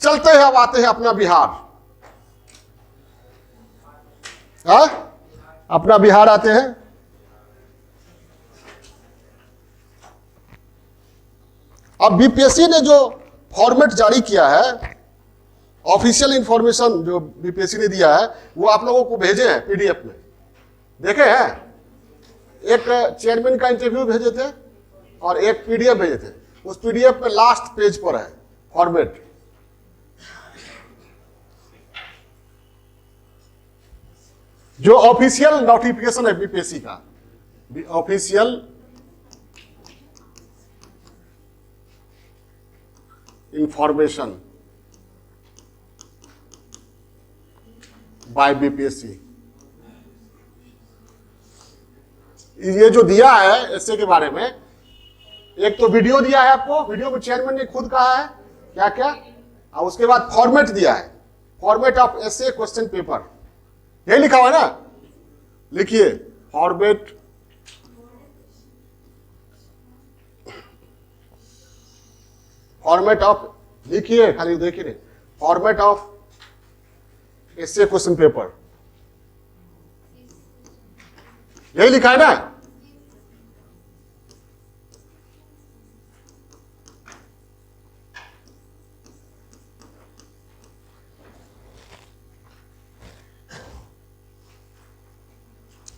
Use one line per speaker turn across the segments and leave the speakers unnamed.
चलते हैं, अब आते हैं अपना बिहार। अपना बिहार आते हैं। अब बीपीएससी ने जो फॉर्मेट जारी किया है, ऑफिशियल इंफॉर्मेशन जो बीपीएससी ने दिया है, वो आप लोगों को भेजे हैं पीडीएफ में, देखे हैं? एक चेयरमैन का इंटरव्यू भेजे थे और एक पीडीएफ भेजे थे। उस पीडीएफ में लास्ट पेज पर है फॉर्मेट। जो ऑफिशियल नोटिफिकेशन है बीपीएससी का, ऑफिशियल इंफॉर्मेशन बाय बीपीएससी, ये जो दिया है एसए के बारे में, एक तो वीडियो दिया है आपको, वीडियो में चेयरमैन ने खुद कहा है क्या क्या, और उसके बाद फॉर्मेट दिया है, format of SA question paper, यही लिखा हुआ है ना, लिखिए फॉर्मेट ऑफ, लिखिए, खाली देखिए नहीं, format of SA question paper, यही लिखा है ना।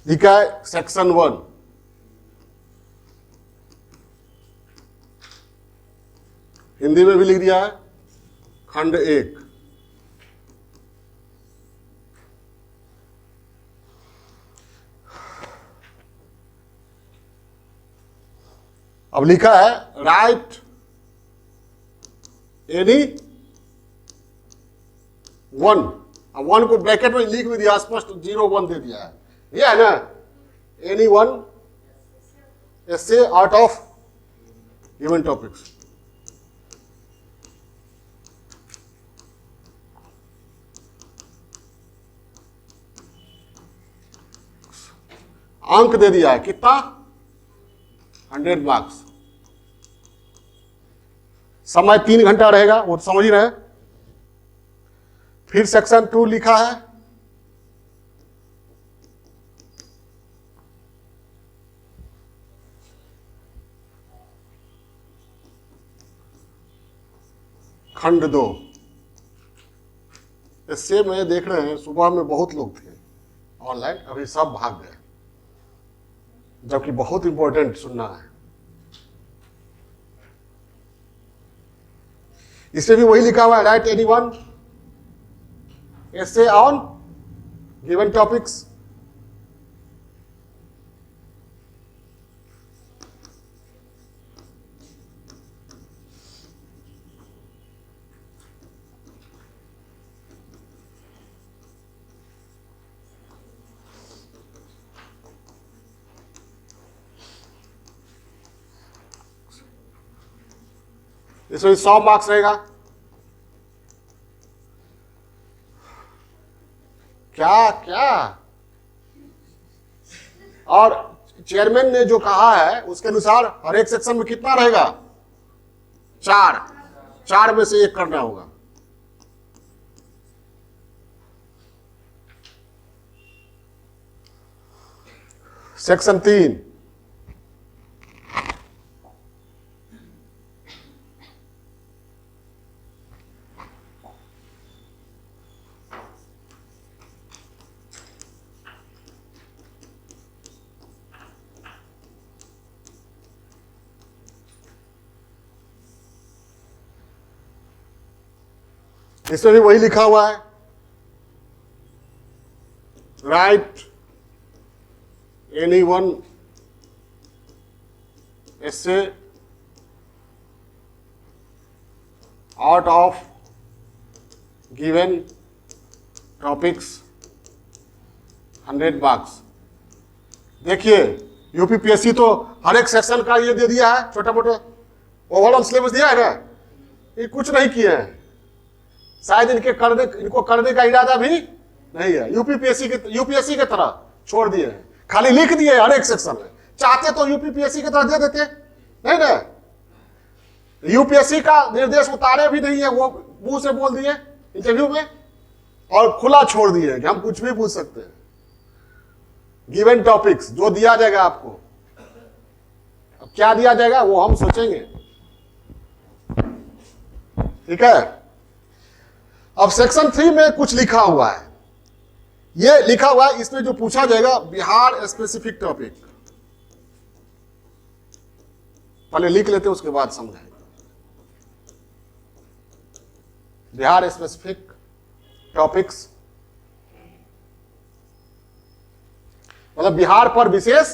लिखा है सेक्शन 1, हिंदी में भी लिख दिया है, खंड 1। अब लिखा है राइट एनी वन, अब 1 को ब्रैकेट में लिख भी दिया, स्पष्ट 0-1 दे दिया है, ये है ना, any one essay out of given topics. अंक दे दिया है कितना, 100 मार्क्स। समय 3 घंटा रहेगा, वो समझ ही रहे। फिर सेक्शन 2 लिखा है, खंड 2। इससे मैं देख रहे हैं सुबह में बहुत लोग थे ऑनलाइन, अभी सब भाग गए, जबकि बहुत इंपॉर्टेंट सुनना है। इसमें भी वही लिखा हुआ है, right anyone essay on given topics. इसमें 100 मार्क्स रहेगा। क्या क्या, और चेयरमैन ने जो कहा है उसके अनुसार हर एक सेक्शन में कितना रहेगा, 4 में से 1 करना होगा। सेक्शन 3, इसमें भी वही लिखा हुआ है, right any one essay out of given topics 100 marks. देखिए यूपीपीएससी तो हर एक सेक्शन का ये दे दिया है, छोटा मोटा ओवरऑल सिलेबस दिया है ना, ये कुछ नहीं किए हैं, शायद इनको करने का इरादा भी नहीं है। यूपीएससी के तरह छोड़ दिए हैं, खाली लिख दिए हर एक सेक्शन में। चाहते तो यूपीपीएससी की तरह दे देते, नहीं ना, यूपीएससी का निर्देश उतारे भी नहीं है, वो मुंह से बोल दिए इंटरव्यू में और खुला छोड़ दिए कि हम कुछ भी पूछ सकते हैं। गिवन टॉपिक्स जो दिया जाएगा आपको, अब क्या दिया जाएगा वो हम सोचेंगे, ठीक है। अब सेक्शन 3 में कुछ लिखा हुआ है, ये लिखा हुआ है, इसमें जो पूछा जाएगा बिहार स्पेसिफिक टॉपिक, पहले लिख लेते उसके बाद समझाएंगे। बिहार स्पेसिफिक टॉपिक्स मतलब बिहार पर विशेष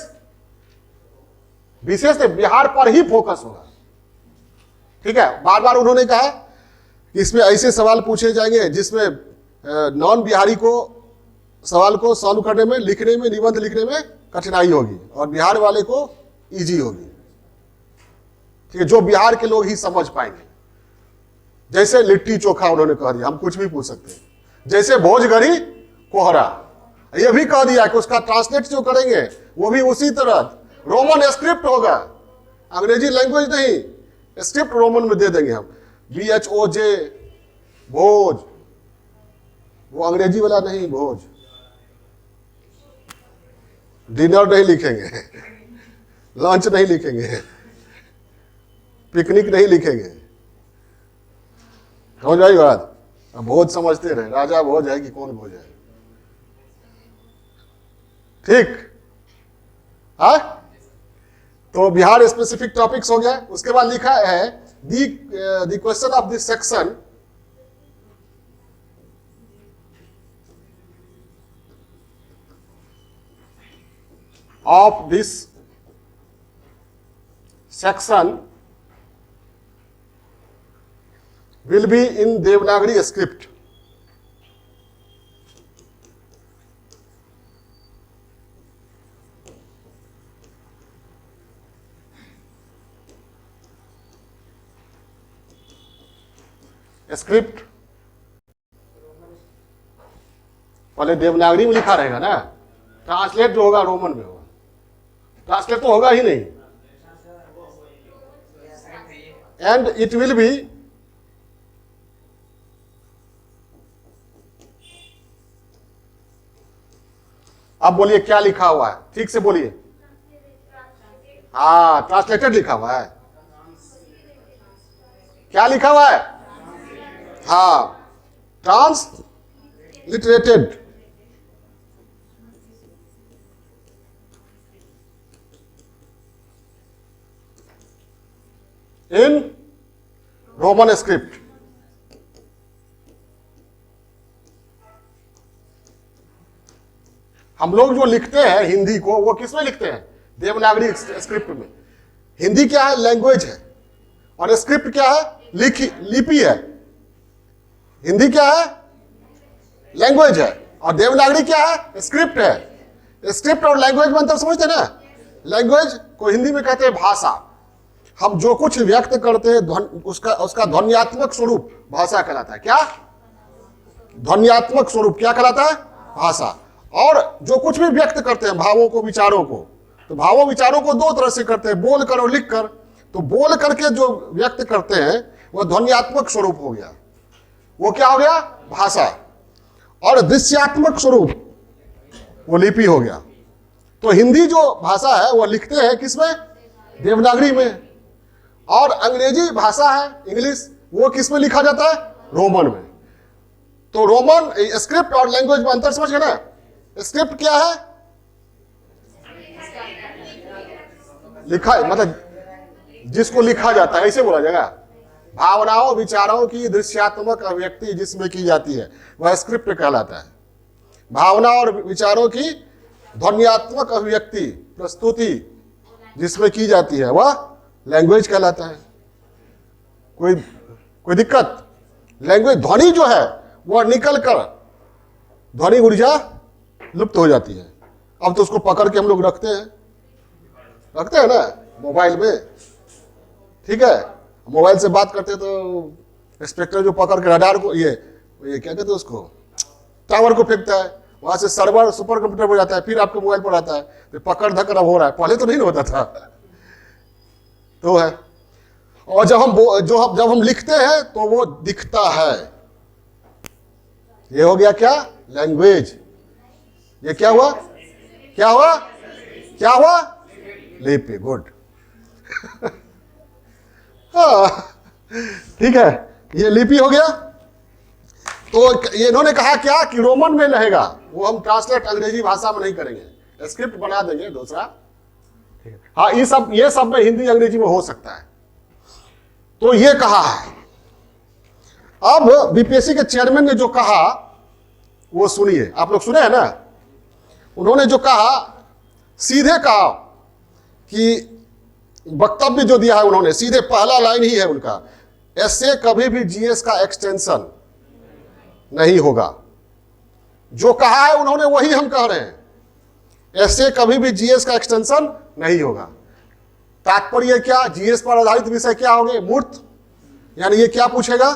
नहीं, बिहार पर ही फोकस होगा, ठीक है। बार बार उन्होंने कहा कि इसमें ऐसे सवाल पूछे जाएंगे जिसमें नॉन बिहारी को सवाल को सॉल्व करने में, लिखने में, निबंध लिखने में कठिनाई होगी और बिहार वाले को इजी होगी, ठीक है, जो बिहार के लोग ही समझ पाएंगे। जैसे लिट्टी चोखा उन्होंने कह दिया, हम कुछ भी पूछ सकते हैं। जैसे भोजगरी कोहरा, ये भी कह दिया कि उसका ट्रांसलेट जो करेंगे वो भी उसी तरह रोमन स्क्रिप्ट होगा, अंग्रेजी लैंग्वेज नहीं, स्क्रिप्ट रोमन में दे देंगे हम, BHOJ भोज, वो अंग्रेजी वाला नहीं भोज। डिनर नहीं लिखेंगे, लंच नहीं लिखेंगे, पिकनिक नहीं लिखेंगे, समझ आई बात। अब भोज समझते रहे, राजा भोज है कि कौन भोज है, ठीक है। तो बिहार स्पेसिफिक टॉपिक्स हो गया। उसके बाद लिखा है the question of this section of this section will be in Devanagari script. Script पहले देवनागरी में लिखा रहेगा ना, ट्रांसलेट जो होगा रोमन में होगा, ट्रांसलेट तो होगा ही नहीं। एंड इट विल बी अब बोलिए क्या लिखा हुआ है, ठीक से बोलिए। हाँ, ट्रांसलेटेड लिखा हुआ है। क्या लिखा हुआ है? हाँ, ट्रांसलिटरेटेड। In Roman script. हम लोग जो लिखते हैं हिंदी को, वो किस में लिखते हैं? देवनागरी स्क्रिप्ट में। हिंदी क्या है? लैंग्वेज है। और स्क्रिप्ट क्या है? लिपि है। हिंदी क्या है? लैंग्वेज है। और देवनागरी क्या है? स्क्रिप्ट है। स्क्रिप्ट और लैंग्वेज में अंतर समझते ना? लैंग्वेज को हिंदी में कहते हैं भाषा। हम जो कुछ व्यक्त करते हैं उसका ध्वन्यात्मक स्वरूप भाषा कहलाता है। क्या ध्वन्यात्मक स्वरूप क्या कहलाता है? भाषा। और जो कुछ भी व्यक्त करते हैं भावों को, विचारों को, तो भावों विचारों को दो तरह से करते हैं, बोल कर और लिख कर। तो बोल करके जो व्यक्त करते हैं वह ध्वन्यात्मक स्वरूप हो गया, वो क्या हो गया? भाषा। और दृश्यात्मक स्वरूप वो लिपि हो गया। तो हिंदी जो भाषा है वह लिखते हैं किसमें? देवनागरी में। और अंग्रेजी भाषा है इंग्लिश, वो किस में लिखा जाता है? रोमन में। तो रोमन स्क्रिप्ट और लैंग्वेज में अंतर समझ गए ना? स्क्रिप्ट क्या है? लिखा, मतलब जिसको लिखा जाता है, ऐसे बोला जाएगा। भावनाओं विचारों की दृश्यात्मक अभिव्यक्ति जिसमें की जाती है वह स्क्रिप्ट कहलाता है। भावना और विचारों की ध्वन्यात्मक अभिव्यक्ति, प्रस्तुति जिसमें की जाती है वह लैंग्वेज कहलाता है। कोई दिक्कत? लैंग्वेज ध्वनि जो है वह निकल कर ध्वनि ऊर्जा लुप्त हो जाती है। अब तो उसको पकड़ के हम लोग रखते हैं ना मोबाइल में, ठीक है। मोबाइल से बात करते हैं तो स्पेक्ट्रम जो पकड़ के रडार को, ये क्या कहते हैं उसको, टावर को फेंकता है, वहां से सर्वर सुपर कंप्यूटर हो जाता है, फिर आपके मोबाइल पर आता है, तो पकड़ धक्कर अब हो रहा है। पहले तो नहीं होता था। तो है। और जब हम लिखते हैं तो वो दिखता है। ये हो गया क्या? लैंग्वेज। ये क्या हुआ? क्या हुआ? क्या हुआ? लिपि। गुड। ठीक है, ये लिपि हो गया। तो ये इन्होंने कहा क्या कि रोमन में रहेगा, वो हम ट्रांसलेट अंग्रेजी भाषा में नहीं करेंगे, स्क्रिप्ट बना देंगे दूसरा। ठीक है, हाँ ये सब में हिंदी अंग्रेजी में हो सकता है। तो ये कहा है। अब बीपीएससी के चेयरमैन ने जो कहा वो सुनिए, आप लोग सुने हैं ना। उन्होंने जो कहा, सीधे कहा कि वक्तव्य जो दिया है उन्होंने, सीधे पहला लाइन ही है उनका, एसए कभी भी जीएस का एक्सटेंशन नहीं होगा। जो कहा है उन्होंने वही हम कह रहे हैं, एसए कभी भी जीएस का एक्सटेंशन नहीं होगा। तात्पर्य क्या? जीएस पर आधारित विषय क्या होंगे? मूर्त। यानी ये क्या पूछेगा?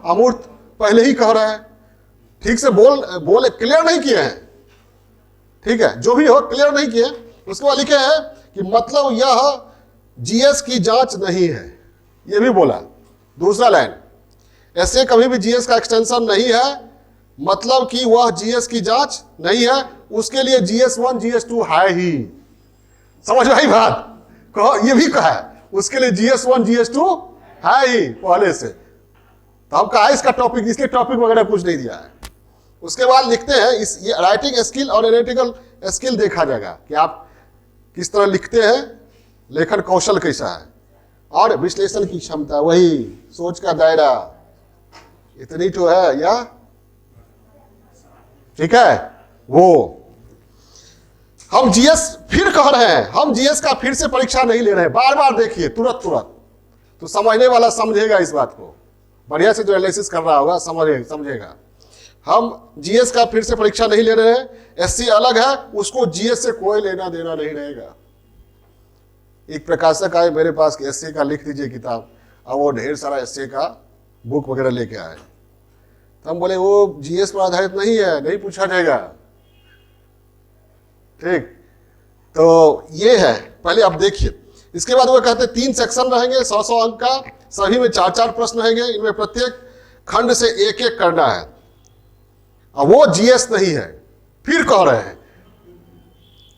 अमूर्त। पहले ही कह रहे हैं, ठीक से बोले क्लियर नहीं किए हैं। ठीक है, जो भी हो क्लियर नहीं किए। उसके बाद लिखे हैं कि मतलब यह जीएस की जांच नहीं है, ये भी बोला। दूसरा लाइन, ऐसे कभी भी जीएस का एक्सटेंशन नहीं है, मतलब कि वह जीएस की जांच नहीं है, उसके लिए GS1 GS2 है ही। समझ में आई बात? कहो, ये भी कहा है उसके लिए GS1 GS2 है ही पहले से। तो हम कहा इसका टॉपिक, इसके टॉपिक वगैरह कुछ नहीं दिया है। उसके बाद लिखते हैं ये राइटिंग स्किल और एनालिटिकल स्किल देखा जाएगा कि आप किस तरह लिखते हैं, लेखन कौशल कैसा है, और विश्लेषण की क्षमता, वही सोच का दायरा, इतनी तो है या? ठीक है। वो हम जीएस फिर कह रहे हैं, हम जीएस का फिर से परीक्षा नहीं ले रहे हैं। बार बार देखिए, तुरंत तो समझने वाला समझेगा इस बात को, बढ़िया से जो एनालिसिस कर रहा होगा समझेगा। हम जीएस का फिर से परीक्षा नहीं ले रहे हैं। एससी अलग है, उसको जीएस से कोई लेना देना नहीं रहेगा। एक प्रकाशक आए मेरे पास कि एससी का लिख दीजिए किताब, अब वो ढेर सारा एससी का बुक वगैरह लेके आए। तो हम बोले वो जीएस पर आधारित नहीं है, नहीं पूछा जाएगा। ठीक, तो ये है। पहले आप देखिए, इसके बाद वो कहते हैं 3 सेक्शन रहेंगे, 100 अंक का, सभी में 4 प्रश्न रहेंगे। इनमें प्रत्येक खंड से एक करना है। अब वो जीएस नहीं है, फिर कह रहे हैं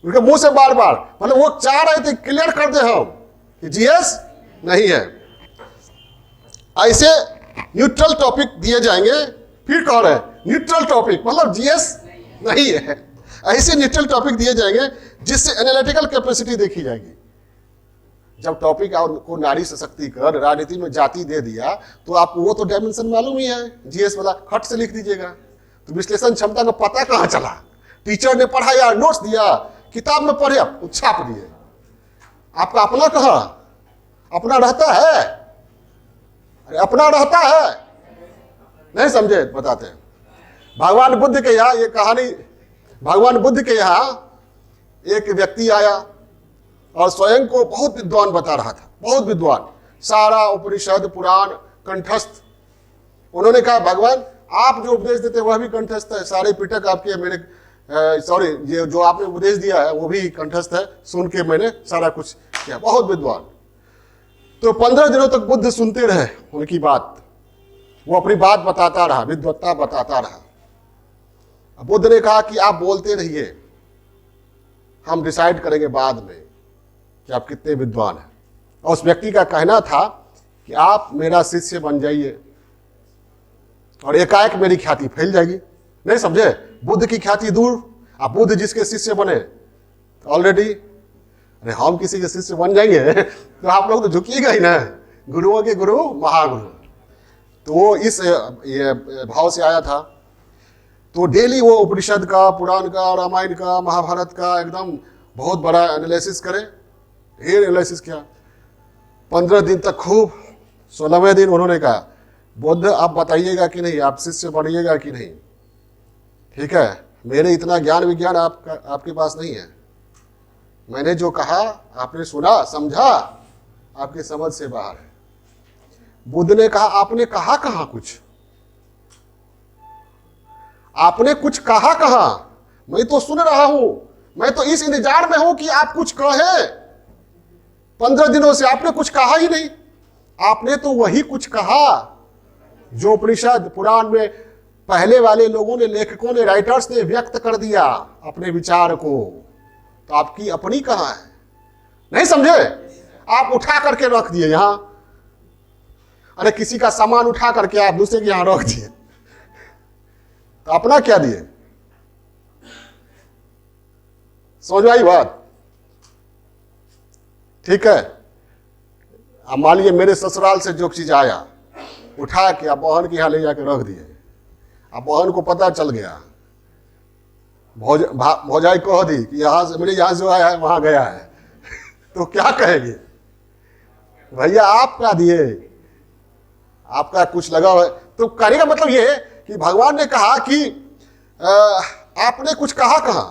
उनके मुंह से बार बार, मतलब वो चाह रहे थे क्लियर कर दे हम कि जीएस नहीं है। ऐसे न्यूट्रल टॉपिक दिए जाएंगे, फिर कह रहे हैं न्यूट्रल टॉपिक मतलब जीएस नहीं है। ऐसे न्यूट्रल टॉपिक दिए जाएंगे जिससे एनालिटिकल कैपेसिटी देखी जाएगी। जब टॉपिक को नारी सशक्तिकरण, राजनीति में जाति दे दिया, तो आपको वो तो डायमेंशन मालूम ही है, जीएस वाला खट से लिख दीजिएगा। तो विश्लेषण क्षमता का पता कहाँ चला? टीचर ने पढ़ाया, नोट्स दिया, किताब में पढ़े, छाप दिए। आपका अपना कहाँ? अपना रहता है? अरे अपना रहता है, नहीं समझे? बताते हैं। भगवान बुद्ध के यहाँ ये कहानी, भगवान बुद्ध के यहाँ एक व्यक्ति आया और स्वयं को बहुत विद्वान बता रहा था, बहुत विद्वान, सारा उपनिषद पुराण कंठस्थ। उन्होंने कहा भगवान आप जो उपदेश देते हैं वह भी कंठस्थ है, सारे पिटक आपके मेरे सॉरी ये जो आपने उपदेश दिया है वो भी कंठस्थ है, सुन के मैंने सारा कुछ किया, बहुत विद्वान। तो 15 दिनों तक बुद्ध सुनते रहे उनकी बात, वो अपनी बात बताता रहा, विद्वत्ता बताता रहा। बुद्ध ने कहा कि आप बोलते रहिए, हम डिसाइड करेंगे बाद में कि आप कितने विद्वान हैं। और उस व्यक्ति का कहना था कि आप मेरा शिष्य बन जाइए और एकाएक मेरी ख्याति फैल जाएगी। नहीं समझे? बुद्ध की ख्याति दूर, आप बुद्ध जिसके शिष्य बने ऑलरेडी, अरे हम किसी के शिष्य बन जाएंगे तो आप लोग तो झुकिएगा ही ना, गुरुओं के गुरु महागुरु। तो वो इस ये भाव से आया था। तो डेली वो उपनिषद का, पुराण का, रामायण का, महाभारत का एकदम बहुत बड़ा एनालिसिस करे, ढेर एनालिसिस किया 15 दिन तक खूब। 16वें दिन उन्होंने कहा बुद्ध आप बताइएगा कि नहीं, आप शिष्य बनिएगा कि नहीं? ठीक है, मेरे इतना ज्ञान विज्ञान आपके पास नहीं है, मैंने जो कहा आपने सुना समझा, आपकी समझ से बाहर है। बुद्ध ने कहा आपने कहा कहां कुछ, आपने कुछ कहा कहां? मैं तो सुन रहा हूं, मैं तो इस इंतजार में हूं कि आप कुछ कहें। 15 दिनों से आपने कुछ कहा ही नहीं, आपने तो वही कुछ कहा जो उपनिषद पुराण में पहले वाले लोगों ने, लेखकों ने, राइटर्स ने व्यक्त कर दिया अपने विचार को। तो आपकी अपनी कहां है? नहीं समझे? आप उठा करके रख दिए यहां। अरे किसी का सामान उठा करके आप दूसरे के यहां रख दिए, तो अपना क्या दिए? समझ आई बात? ठीक है। अब मान लीजिए मेरे ससुराल से जो चीज आया उठा के आप बहन के यहां ले जाके रख दिए। अब बहन को पता चल गया, भौजाई कह दी कि यहां से, मेरे यहां से आया है वहां गया है तो क्या कहेंगे? भैया आप क्या दिए, आपका कुछ लगा हुआ है। तो कहने का मतलब ये है कि भगवान ने कहा कि आपने कुछ कहा कहां,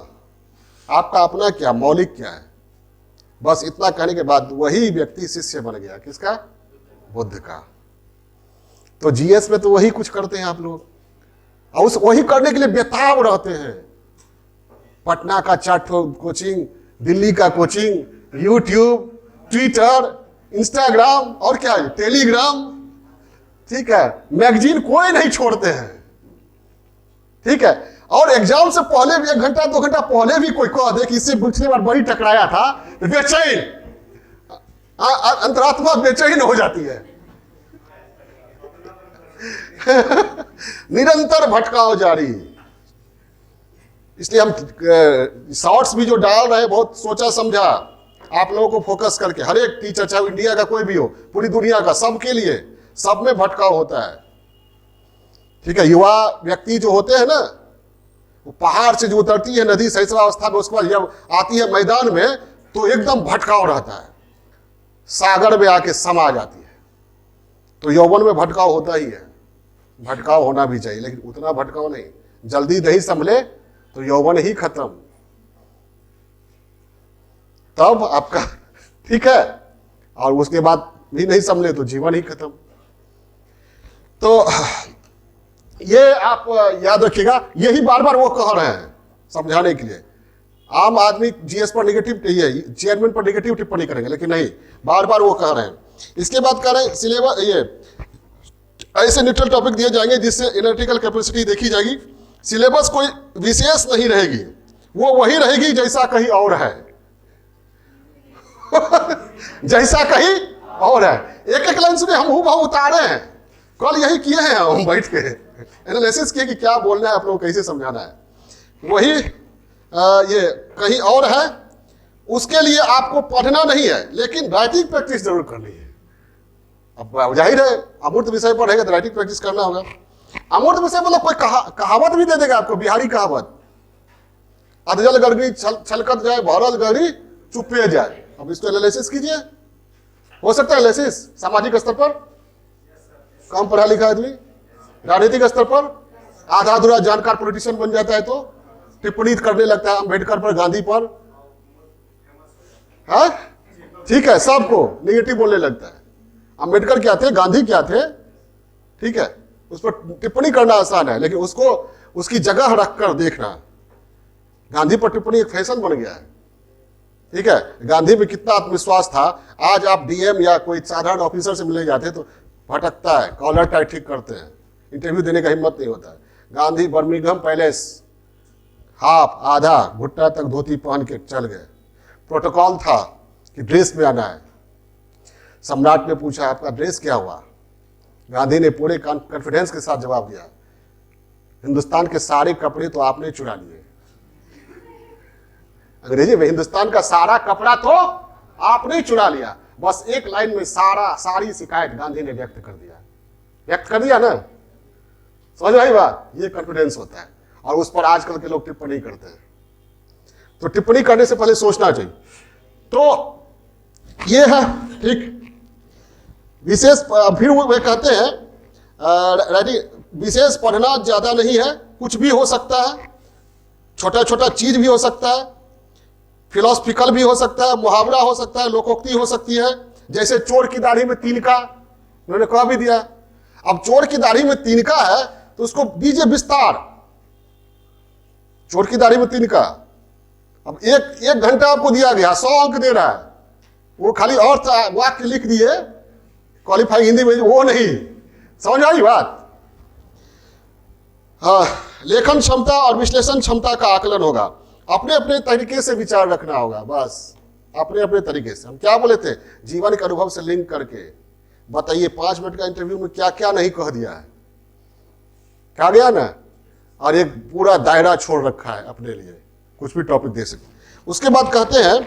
आपका अपना क्या, मौलिक क्या है? बस इतना कहने के बाद वही व्यक्ति शिष्य बन गया। किसका? बुद्ध का। तो जीएस में तो वही कुछ करते हैं आप लोग, और उस वही करने के लिए बेताब रहते हैं। पटना का चाट कोचिंग, दिल्ली का कोचिंग, यूट्यूब, ट्विटर, इंस्टाग्राम और क्या है, टेलीग्राम, ठीक है, मैगजीन कोई नहीं छोड़ते हैं। ठीक है। और एग्जाम से पहले भी 1 घंटा 2 घंटा पहले भी कोई कह दे कि इससे पिछली बार बड़ी टकराया था, बेचैन, अंतरात्मा बेचैन हो जाती है निरंतर भटकाव जारी। इसलिए हम शॉर्ट्स भी जो डाल रहे हैं बहुत सोचा समझा, आप लोगों को फोकस करके, हर एक टीचर चाहे इंडिया का कोई भी हो, पूरी दुनिया का, सबके लिए, सब में भटकाव होता है। ठीक है। युवा व्यक्ति जो होते हैं ना, वो पहाड़ से जो उतरती है नदी शैशवावस्था में, उसके बाद जब आती है मैदान में तो एकदम भटकाव रहता है, सागर में आके समा जाती है। तो यौवन में भटकाव होता ही है, भटकाव होना भी चाहिए, लेकिन उतना भटकाव नहीं। जल्दी नहीं संभले तो यौवन ही खत्म, तब आपका ठीक है, और उसके बाद भी नहीं संभले तो जीवन ही खत्म। तो ये आप याद रखिएगा, यही बार बार वो कह रहे हैं समझाने के लिए। आम आदमी जीएस पर नेगेटिव, चेयरमैन पर नेगेटिव टिप्पणी करेंगे, लेकिन नहीं, बार बार वो कह रहे हैं। इसके बाद कह रहे हैं सिलेबस, ये ऐसे न्यूट्रल टॉपिक दिए जाएंगे जिससे एनालिटिकल कैपेसिटी देखी जाएगी। सिलेबस कोई विशेष नहीं रहेगी, वो वही रहेगी जैसा कहीं और है जैसा कहीं और है। एक एक लाइन सुने, हम हूबहू उतारे हैं, कल यही किए हैं, हम बैठ के एनालिसिस किए कि क्या बोलना है, आप लोगों को कैसे समझाना है। वही ये कहीं और है, उसके लिए आपको पढ़ना नहीं है, लेकिन राइटिंग प्रैक्टिस जरूर करनी है। अब जाहिर है अमूर्त विषय पढ़ेगा तो राइटिंग प्रैक्टिस करना होगा। अमूर्त विषय मतलब कोई कहावत भी दे देगा आपको, बिहारी कहावत, अधजल गड़गड़ी छलकत जाए, भरल गड़ी चुपे जाए। अब इसको एनालिसिस कीजिए, हो सकता है एनालिसिस सामाजिक स्तर पर, कम पढ़ा लिखा आदमी, राजनीतिक स्तर पर आधा अधूरा जानकार पॉलिटिशियन बन जाता है तो टिप्पणी करने लगता है अम्बेडकर पर, गांधी पर, हाँ ठीक है, सबको निगेटिव बोलने लगता है। अम्बेडकर क्या थे, गांधी क्या थे, ठीक है, उस पर टिप्पणी करना आसान है, लेकिन उसको उसकी जगह रखकर देखना। गांधी पर टिप्पणी एक फैशन बन गया है। ठीक है। गांधी में कितना आत्मविश्वास था, आज आप डीएम या कोई साधारण ऑफिसर से मिलने जाते तो भटकता है, कॉलर टाइट ठीक करते हैं, इंटरव्यू देने का हिम्मत नहीं होता है। गांधी बर्मिंघम पैलेस हाफ आधा घुट्टा तक धोती पहन के चल गए, प्रोटोकॉल था कि ड्रेस में आना है। सम्राट ने पूछा आपका ड्रेस क्या हुआ, गांधी ने पूरे कॉन्फिडेंस के साथ जवाब दिया, हिंदुस्तान के सारे कपड़े तो आपने चुरा लिए। अंग्रेजी में हिंदुस्तान का सारा कपड़ा तो आपने चुरा लिया। बस एक लाइन में सारी शिकायत गांधी ने व्यक्त कर दिया ना। समझ आई बात? ये कॉन्फिडेंस होता है, और उस पर आजकल के लोग टिप्पणी करते हैं। तो टिप्पणी करने से पहले सोचना चाहिए। तो ये है, ठीक। विशेष फिर वो कहते हैं विशेष पढ़ना ज्यादा नहीं है, कुछ भी हो सकता है, छोटा छोटा चीज भी हो सकता है, फिलोसफिकल भी हो सकता है, मुहावरा हो सकता है, लोकोक्ति हो सकती है। जैसे चोर की दाढ़ी में तिनका, उन्होंने कह भी दिया। अब चोर की दाढ़ी में तिनका है तो उसको दीजिए विस्तार। चोर की दाढ़ी में तिनका, अब एक घंटा आपको दिया गया, 100 अंक दे रहा है, वो खाली अर्थ वाक्य लिख दिए, क्वालिफाइंग हिंदी में वो नहीं, समझ आई बात। हाँ, लेखन क्षमता और विश्लेषण क्षमता का आकलन होगा, अपने अपने तरीके से विचार रखना होगा, बस अपने अपने तरीके से। हम क्या बोले थे, जीवन के अनुभव से लिंक करके बताइए 5 मिनट का इंटरव्यू में क्या क्या नहीं कह दिया है, कहा गया ना, और एक पूरा दायरा छोड़ रखा है अपने लिए, कुछ भी टॉपिक दे सकते। उसके बाद कहते हैं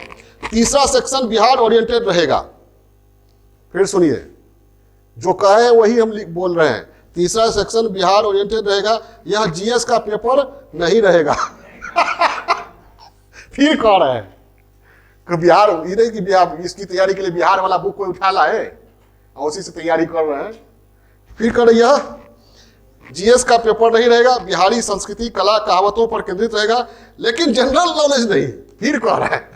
तीसरा सेक्शन बिहार ओरिएंटेड रहेगा। फिर सुनिए, जो कहे वही हम बोल रहे हैं, तीसरा सेक्शन बिहार ओरिएंटेड रहेगा, यह जीएस का पेपर नहीं रहेगा। फिर कह रहे हैं कि बिहार, ये नहीं कि बिहार इसकी तैयारी के लिए बिहार वाला बुक कोई उठा लाए और उसी से तैयारी कर रहे हैं। फिर कह रहे यह जीएस का पेपर नहीं रहेगा, बिहारी संस्कृति कला कहावतों पर केंद्रित रहेगा, लेकिन जनरल नॉलेज नहीं। फिर कह रहा है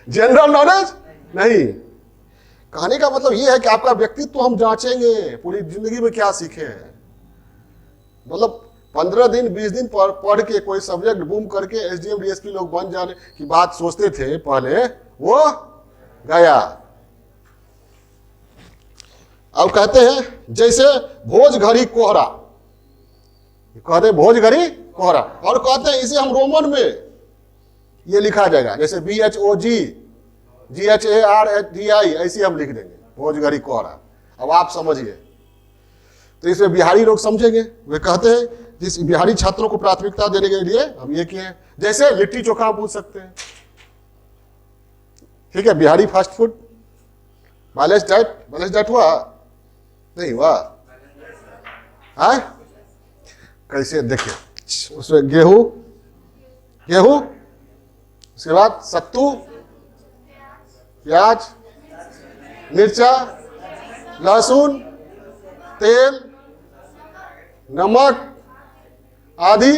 जनरल नॉलेज नहीं। कहने का मतलब यह है कि आपका व्यक्तित्व तो हम जांचेंगे, पूरी जिंदगी में क्या सीखे हैं। मतलब 15 दिन 20 दिन पढ़ के कोई सब्जेक्ट बूम करके एसडीएम डीएसपी लोग बन जाने की बात सोचते थे पहले, वो गया। अब कहते हैं जैसे भोज घड़ी कोहरा, कहते हैं भोज घड़ी कोहरा, और कहते हैं इसे हम रोमन में ये लिखा जाएगा, जैसे BHOG GHARDI, ऐसे हम लिख देंगे भोज घड़ी कोहरा। अब आप समझिए, तो इसमें बिहारी लोग समझेंगे। वे कहते हैं जिस बिहारी छात्रों को प्राथमिकता देने के लिए हम ये किए, जैसे लिट्टी चोखा पूछ सकते हैं, ठीक है, Bihari fast food, balance diet हुआ नहीं हुआ है, कैसे देखिए उसमें गेहूं, उसके बाद सत्तू, प्याज, मिर्चा, लहसुन, तेल, नमक आदि,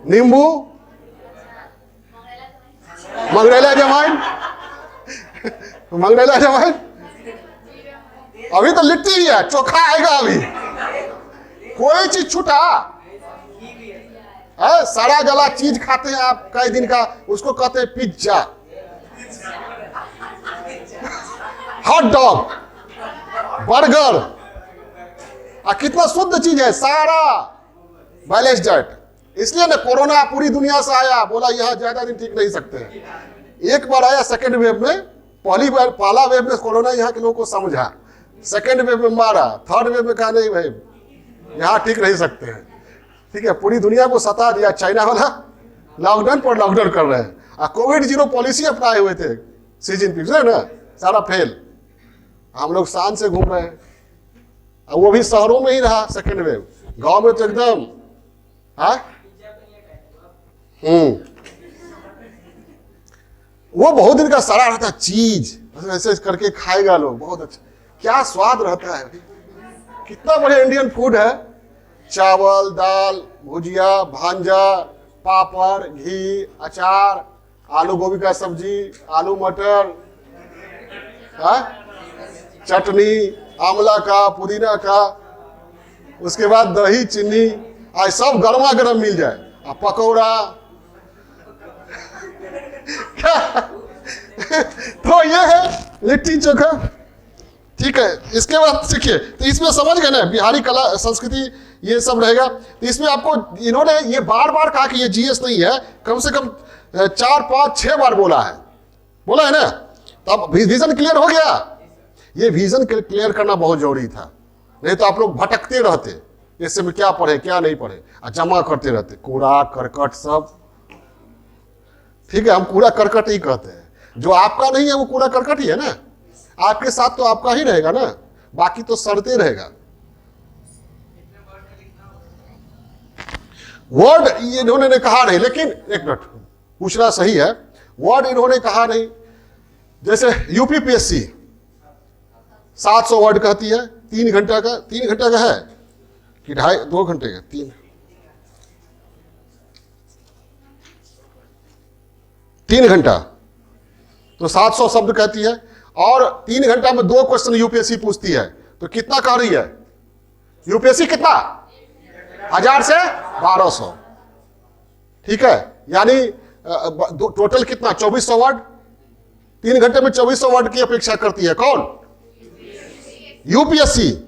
नींबू, मंगरेला जमाइन। अभी तो लिट्टी ही है, चोखा आएगा अभी, कोई चीज छूटा है। सारा गला चीज खाते हैं आप कई दिन का, उसको कहते हैं पिज्जा, हॉट डॉग, बर्गर, कितना शुद्ध चीज है, सारा बैलेंस डाइट। इसलिए ना कोरोना पूरी दुनिया से आया, बोला यह ज्यादा दिन ठीक नहीं सकते हैं। एक बार आया सेकेंड वेव में, पहला वेव में कोरोना यहाँ के लोगों को समझा, सेकेंड वेव में मारा, थर्ड वेव में कहा नहीं भाई यहाँ ठीक नहीं सकते हैं, ठीक है, पूरी दुनिया को सता दिया। चाइना वाला लॉकडाउन पर लॉकडाउन कर रहे हैं, कोविड 0 पॉलिसी अपनाए हुए थे सी जिनपिंग ना, सारा फेल। हम लोग शान से घूम रहे हैं, वो भी शहरों में ही रहा सेकेंड वेव, गांव में तो एकदम वो बहुत दिन का सड़ा रहता चीज, ऐसे करके खाएगा लोग, बहुत अच्छा, क्या स्वाद रहता है, कितना बढ़िया इंडियन फूड है, चावल, दाल, भुजिया, भांजा, पापड़, घी, अचार, आलू गोभी का सब्जी, आलू मटर, चटनी, आंवला का, पुदीना का, उसके बाद दही, चीनी, आज सब गर्मा गर्म मिल जाए, पकौड़ा। क्या तो ये है लिट्टी चोखा, ठीक है। इसके बाद सीखिए, तो इसमें समझ गए ना, बिहारी कला संस्कृति ये सब रहेगा। तो इसमें आपको इन्होंने ये बार बार कहा कि ये जीएस नहीं है, कम से कम 4 5 6 बार बोला है ना। तो अब विजन क्लियर हो गया, ये विजन क्लियर करना बहुत जरूरी था, नहीं तो आप लोग भटकते रहते, इससे में क्या पढ़े क्या नहीं पढ़े, जमा करते रहते कूड़ा करकट सब, ठीक है। हम कूड़ा करकट ही कहते हैं, जो आपका नहीं है वो कूड़ा करकट ही है ना, आपके साथ तो आपका ही रहेगा ना, बाकी तो सड़ते रहेगा। वर्ड इन्होंने कहा नहीं, लेकिन एक मिनट पूछना सही है, वर्ड इन्होंने कहा नहीं। जैसे यूपीपीएससी 700 वर्ड कहती है, 3 घंटा का है कि 2 घंटे का, 3 घंटा, तो 700 शब्द कहती है, और 3 घंटा में 2 क्वेश्चन यूपीएससी पूछती है, तो कितना कह रही है यूपीएससी, कितना 1000 से 1200, ठीक है, यानी टोटल कितना 2400 वर्ड, 3 घंटे में 2400 वर्ड की अपेक्षा करती है? कौन? यूपीएससी।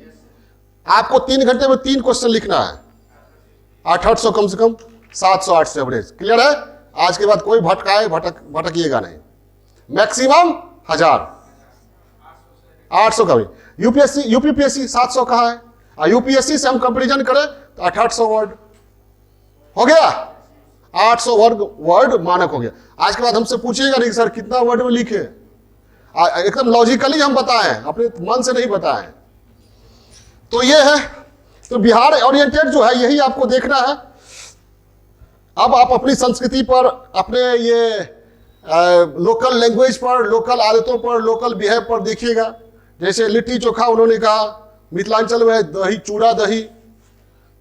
आपको 3 घंटे में 3 क्वेश्चन लिखना है, 800 कम से कम, 700 800 एवरेज। क्लियर है? आज के बाद कोई भटकिएगा नहीं। मैक्सिमम 1000, 800 का भी। यूपीपीएससी 700 कहा है, और यूपीएससी से हम कंपेरिजन करें तो 800 वर्ड हो गया, 800 वर्ड मानक हो गया। आज के बाद हमसे पूछिएगा नहीं सर कितना वर्ड में लिखे, एकदम लॉजिकली हम बताएं, अपने मन से नहीं बताएं। तो ये है, तो बिहार ओरिएंटेड जो है यही आपको देखना है। अब आप अपनी संस्कृति पर, अपने ये लोकल लैंग्वेज पर, लोकल आदतों पर, लोकल बिहेव पर देखिएगा। जैसे लिट्टी चोखा उन्होंने कहा, मिथिलांचल में दही, चूड़ा दही।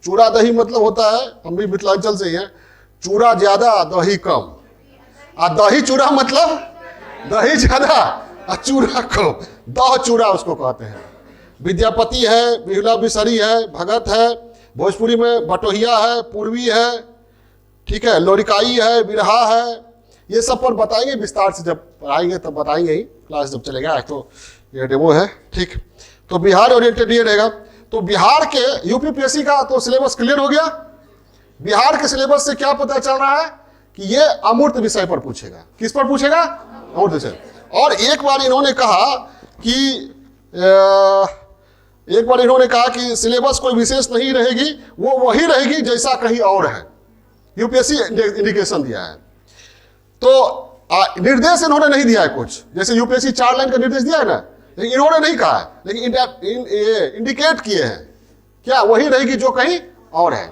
चूड़ा दही मतलब होता है, हम भी मिथिलांचल से ही हैं, चूड़ा ज्यादा दही कम। और दही चूड़ा मतलब दही ज्यादा और चूड़ा कम, दह चूड़ा उसको कहते हैं। विद्यापति है, बिहुला बिसरी है, भगत है, भोजपुरी में बटोहिया है, पूर्वी है, ठीक है, लोरिकाई है, बिरहा है। ये सब पर बताएंगे विस्तार से, जब पढ़ाएंगे तब बताएंगे ही, क्लास जब चलेगा। तो ये डेमो है, ठीक। तो बिहार ओरिएंटेड ये रहेगा। तो बिहार के यूपीपीएससी का तो सिलेबस क्लियर हो गया। बिहार के सिलेबस से क्या पता चल रहा है कि ये अमूर्त विषय पर पूछेगा। किस पर पूछेगा? अमूर्त विषय। और एक बार इन्होंने कहा कि सिलेबस कोई विशेष नहीं रहेगी, वो वही रहेगी जैसा कहीं और है। यूपीएससी इंडिकेशन दिया है। तो निर्देश इन्होंने नहीं दिया है कुछ, जैसे यूपीएससी 4 लाइन का निर्देश दिया है ना, लेकिन इन्होंने नहीं कहा है, लेकिन इंडिकेट किए हैं क्या वही रहेगी जो कहीं और है।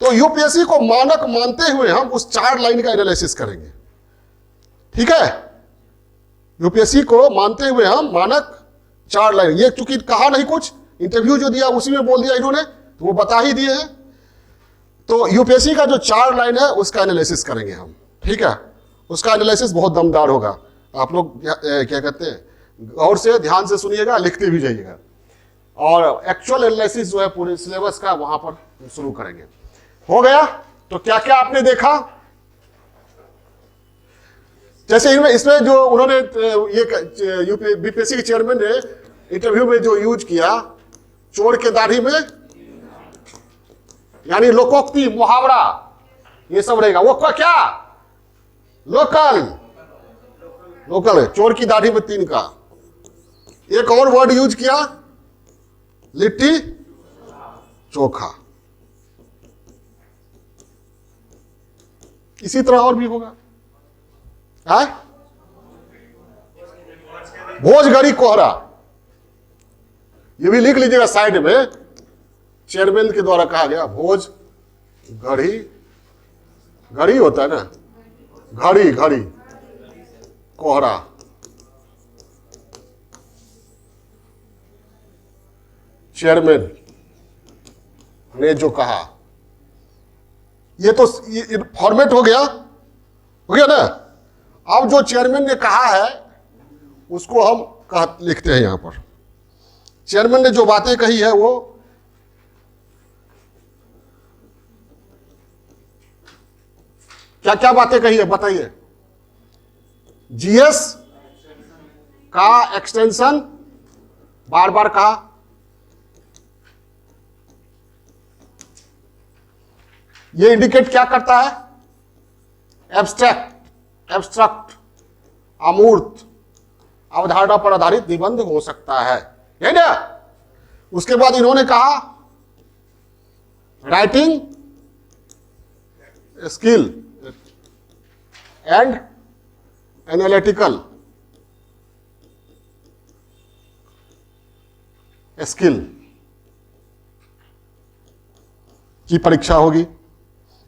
तो यूपीएससी को मानक मानते हुए हम उस 4 लाइन का एनालिसिस करेंगे, ठीक है। यूपीएससी को मानते हुए हम मानक 4 लाइन, ये चूंकि कहा नहीं कुछ, इंटरव्यू जो दिया उसी में बोल दिया इन्होंने, तो वो बता ही दिए हैं। तो यूपीएससी का जो 4 लाइन है उसका एनालिसिस करेंगे हम, ठीक है। उसका एनालिसिस बहुत दमदार होगा। आप लोग क्या कहते हैं, गौर से ध्यान से सुनिएगा, लिखते भी जाइएगा। और एक्चुअल एनालिसिस जो है पूरे सिलेबस का वहां पर शुरू करेंगे। हो गया? तो क्या क्या आपने देखा? जैसे इसमें जो उन्होंने ये बीपीएससी के चेयरमैन ने इंटरव्यू में जो यूज किया, चोर के दाढ़ी में, यानी लोकोक्ति, मुहावरा, ये सब रहेगा। वो क्या? लोकल है। चोर की दाढ़ी में 3 का। एक और वर्ड यूज किया, लिट्टी चोखा। इसी तरह और भी होगा। भोजगढ़ी कोहरा, ये भी लिख लीजिएगा साइड में, चेयरमैन के द्वारा कहा गया। भोजगढ़ी, घड़ी होता है ना, घड़ी कोहरा। चेयरमैन ने जो कहा, ये तो फॉर्मेट हो गया ना। अब जो चेयरमैन ने कहा है उसको हम लिखते हैं यहां पर। चेयरमैन ने जो बातें कही है वो क्या क्या बातें कही है बताइए। जीएस का एक्सटेंशन बार बार कहा, ये इंडिकेट क्या करता है? एब्स्ट्रैक्ट, अमूर्त अवधारणा पर आधारित निबंध हो सकता है ना। उसके बाद इन्होंने कहा writing skill and analytical skill की परीक्षा होगी।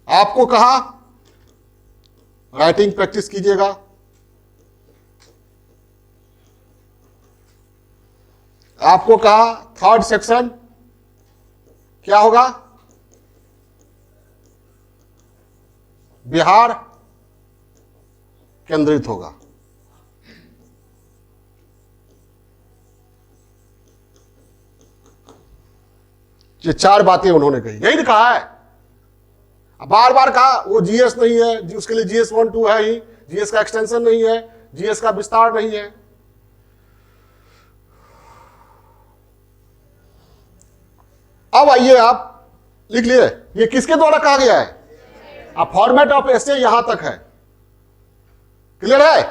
आपको कहा राइटिंग प्रैक्टिस कीजिएगा, आपको कहा 3rd सेक्शन क्या होगा? बिहार केंद्रित होगा। ये 4 बातें उन्होंने कही, यही कहा है, बार बार कहा। वो जीएस नहीं है, उसके लिए जीएस 1 2 है ही, जीएस का एक्सटेंशन नहीं है, जीएस का विस्तार नहीं है। अब आइए, आप लिख लिए, ये किसके द्वारा कहा गया है? अब फॉर्मेट ऑफ एसे यहां तक है, क्लियर है?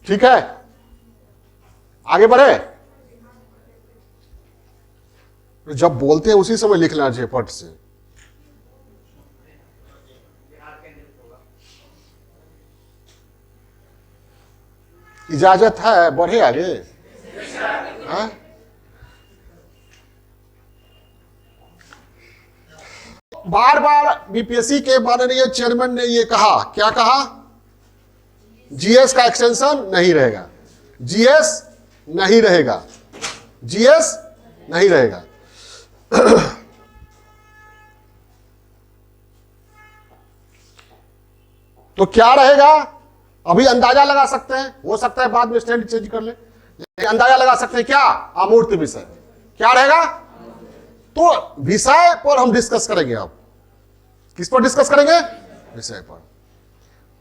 ठीक है, आगे बढ़े। जब बोलते हैं उसी समय लिखना चाहिए फट से। इजाजत है, बढ़े आगे। हाँ? बार बार बीपीएससी के माननीय चेयरमैन ने ये कहा, क्या कहा? जीएस का एक्सटेंशन नहीं रहेगा, जीएस नहीं रहेगा, जीएस नहीं रहेगा। तो क्या रहेगा? अभी अंदाजा लगा सकते हैं, हो सकता है बाद में स्टैंड चेंज कर ले, लेकिन अंदाजा लगा सकते हैं क्या? अमूर्त विषय क्या रहेगा? तो विषय पर हम डिस्कस करेंगे। अब किस पर डिस्कस करेंगे? विषय पर।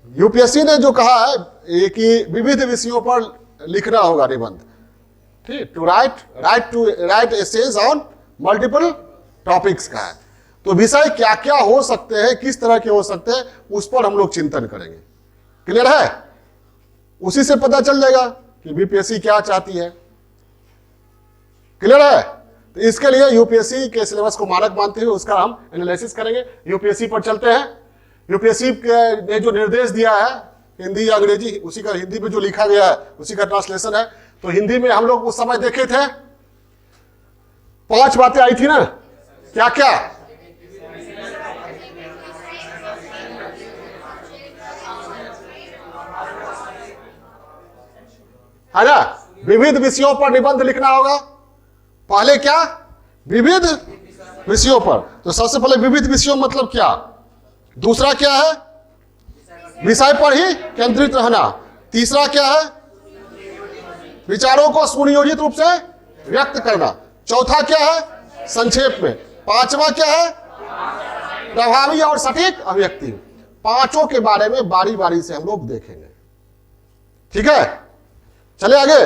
यूपीएससी ने जो कहा है कि विविध विषयों पर लिखना होगा निबंध, ठीक, to write essays on multiple topics का है। तो विषय क्या क्या हो सकते हैं, किस तरह के हो सकते हैं, उस पर हम लोग चिंतन करेंगे। क्लियर है? उसी से पता चल जाएगा कि बीपीएससी क्या चाहती है। क्लियर है? तो इसके लिए यूपीएससी के सिलेबस को मानक मानते हुए उसका हम एनालिसिस करेंगे। यूपीएससी पर चलते हैं। यूपीएससी ने जो निर्देश दिया है हिंदी या अंग्रेजी, उसी का हिंदी में जो लिखा गया है उसी का ट्रांसलेशन है। तो हिंदी में हम लोग उस समय देखे थे 5 बातें आई थी ना, क्या क्या? है ना? विविध विषयों पर निबंध लिखना होगा। पहले क्या? विविध विषयों पर। तो सबसे पहले विविध विषयों मतलब क्या? दूसरा क्या है? विषय पर ही केंद्रित रहना। तीसरा क्या है? विचारों को सुनियोजित रूप से व्यक्त करना। चौथा क्या है? संक्षेप में। पांचवा क्या है? प्रभावी और सटीक अभिव्यक्ति। पांचों के बारे में बारी बारी से हम लोग देखेंगे। ठीक है, चले आगे।